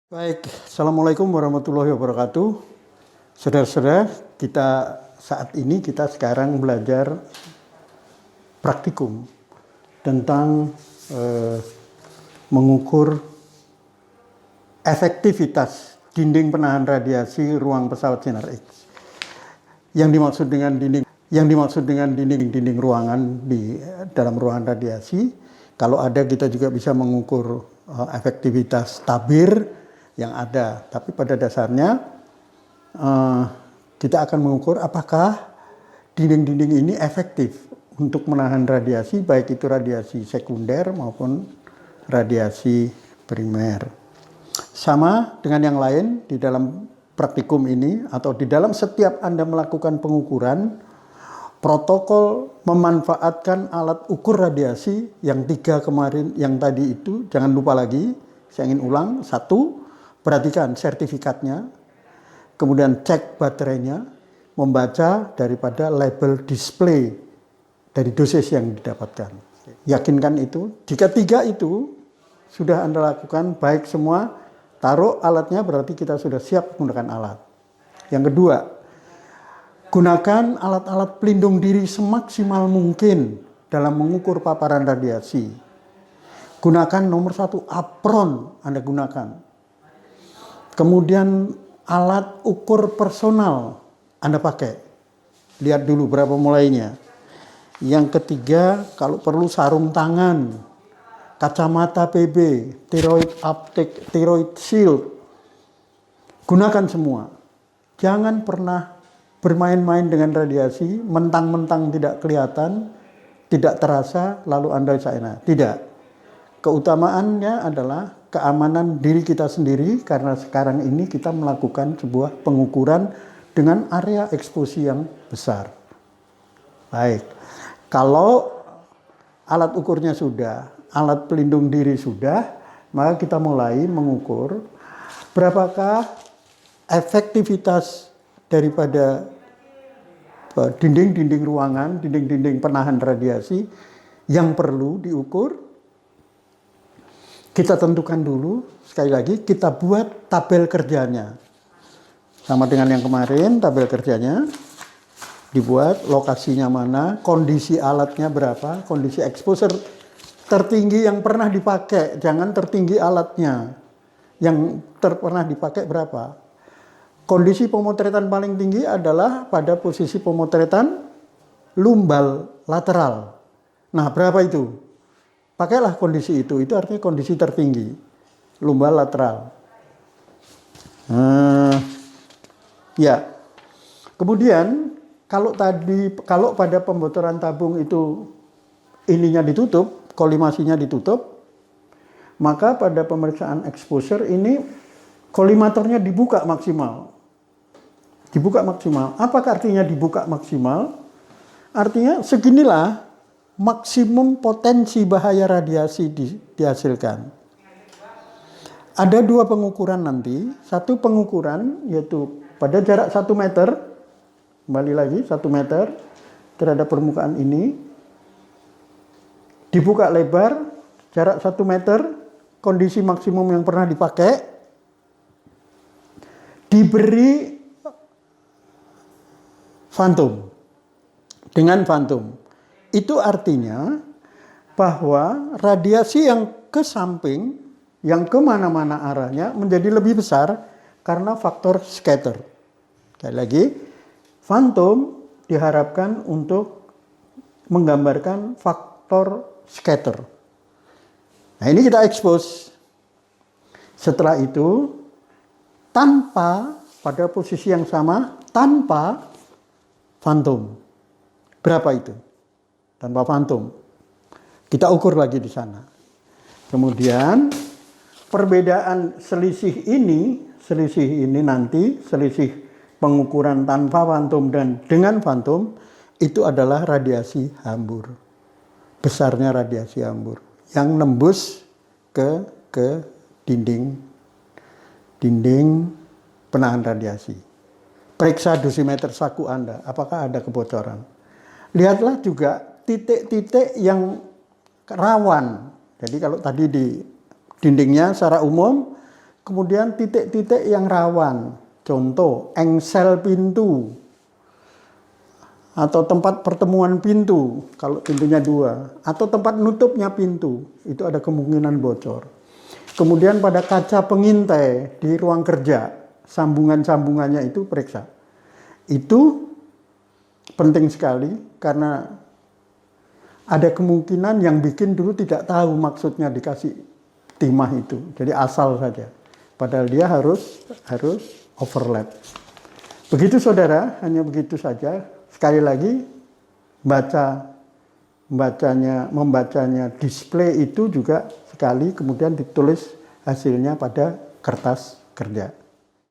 Baik, Assalamualaikum warahmatullahi wabarakatuh. Saudara-saudara, kita sekarang belajar praktikum tentang mengukur efektivitas dinding penahan radiasi ruang pesawat sinar X. Yang dimaksud dengan dinding ruangan di dalam ruangan radiasi, kalau ada kita juga bisa mengukur efektivitas tabir yang ada, tapi pada dasarnya kita akan mengukur apakah dinding-dinding ini efektif untuk menahan radiasi, baik itu radiasi sekunder maupun radiasi primer. Sama dengan yang lain, di dalam praktikum ini atau di dalam setiap Anda melakukan pengukuran, protokol memanfaatkan alat ukur radiasi yang 3 kemarin, yang tadi itu, jangan lupa lagi, saya ingin ulang, 1, perhatikan sertifikatnya, kemudian cek baterainya, membaca daripada label display dari dosis yang didapatkan. Yakinkan itu. Jika 3 itu sudah Anda lakukan, baik semua, taruh alatnya, berarti kita sudah siap menggunakan alat. Yang kedua, gunakan alat-alat pelindung diri semaksimal mungkin dalam mengukur paparan radiasi. Gunakan nomor 1, apron Anda gunakan. Kemudian alat ukur personal Anda pakai. Lihat dulu berapa mulainya. Yang ketiga, kalau perlu sarung tangan, kacamata PB, thyroid uptake, thyroid shield. Gunakan semua. Jangan pernah bermain-main dengan radiasi, mentang-mentang tidak kelihatan, tidak terasa, lalu Anda sana. Tidak. Keutamaannya adalah keamanan diri kita sendiri, karena sekarang ini kita melakukan sebuah pengukuran dengan area eksposi yang besar. Baik, kalau alat ukurnya sudah, alat pelindung diri sudah, maka kita mulai mengukur berapakah efektivitas daripada dinding-dinding ruangan, dinding-dinding penahan radiasi yang perlu diukur. Kita tentukan dulu, sekali lagi kita buat tabel kerjanya. Sama dengan yang kemarin, tabel kerjanya dibuat, lokasinya mana, kondisi alatnya berapa, kondisi exposure tertinggi yang pernah dipakai, jangan tertinggi alatnya. Yang pernah dipakai berapa. Kondisi pemotretan paling tinggi adalah pada posisi pemotretan lumbal lateral. Nah, berapa itu? Pakailah kondisi itu artinya kondisi tertinggi, lumbal lateral. Ya, kemudian kalau pada pembocoran tabung itu ininya ditutup, kolimasinya ditutup, maka pada pemeriksaan exposure ini kolimatornya dibuka maksimal. Dibuka maksimal. Apakah artinya dibuka maksimal? Artinya seginilah maksimum potensi bahaya radiasi dihasilkan. Ada 2 pengukuran nanti. Satu pengukuran yaitu pada jarak 1 meter, kembali lagi 1 meter terhadap permukaan ini, dibuka lebar, jarak 1 meter, kondisi maksimum yang pernah dipakai, diberi fantom, dengan fantom. Itu artinya bahwa radiasi yang ke samping, yang kemana-mana arahnya menjadi lebih besar karena faktor scatter. Sekali lagi, fantom diharapkan untuk menggambarkan faktor scatter. Nah, ini kita expose. Setelah itu, pada posisi yang sama, tanpa fantom. Berapa itu? Tanpa fantom. Kita ukur lagi di sana. Kemudian perbedaan selisih ini nanti, selisih pengukuran tanpa fantom dan dengan fantom, itu adalah radiasi hambur. Besarnya radiasi hambur yang nembus ke dinding penahan radiasi. Periksa dosimeter saku Anda, apakah ada kebocoran. Lihatlah juga titik-titik yang rawan. Jadi kalau tadi di dindingnya secara umum kemudian titik-titik yang rawan, contoh engsel pintu, atau tempat pertemuan pintu, kalau pintunya 2, atau tempat nutupnya pintu, itu ada kemungkinan bocor. Kemudian pada kaca pengintai di ruang kerja, sambungan-sambungannya itu periksa. Itu penting sekali karena ada kemungkinan yang bikin dulu tidak tahu maksudnya dikasih timah itu. Jadi asal saja. Padahal dia harus overlap. Begitu saudara, hanya begitu saja. Sekali lagi, membacanya display itu juga sekali, kemudian ditulis hasilnya pada kertas kerja.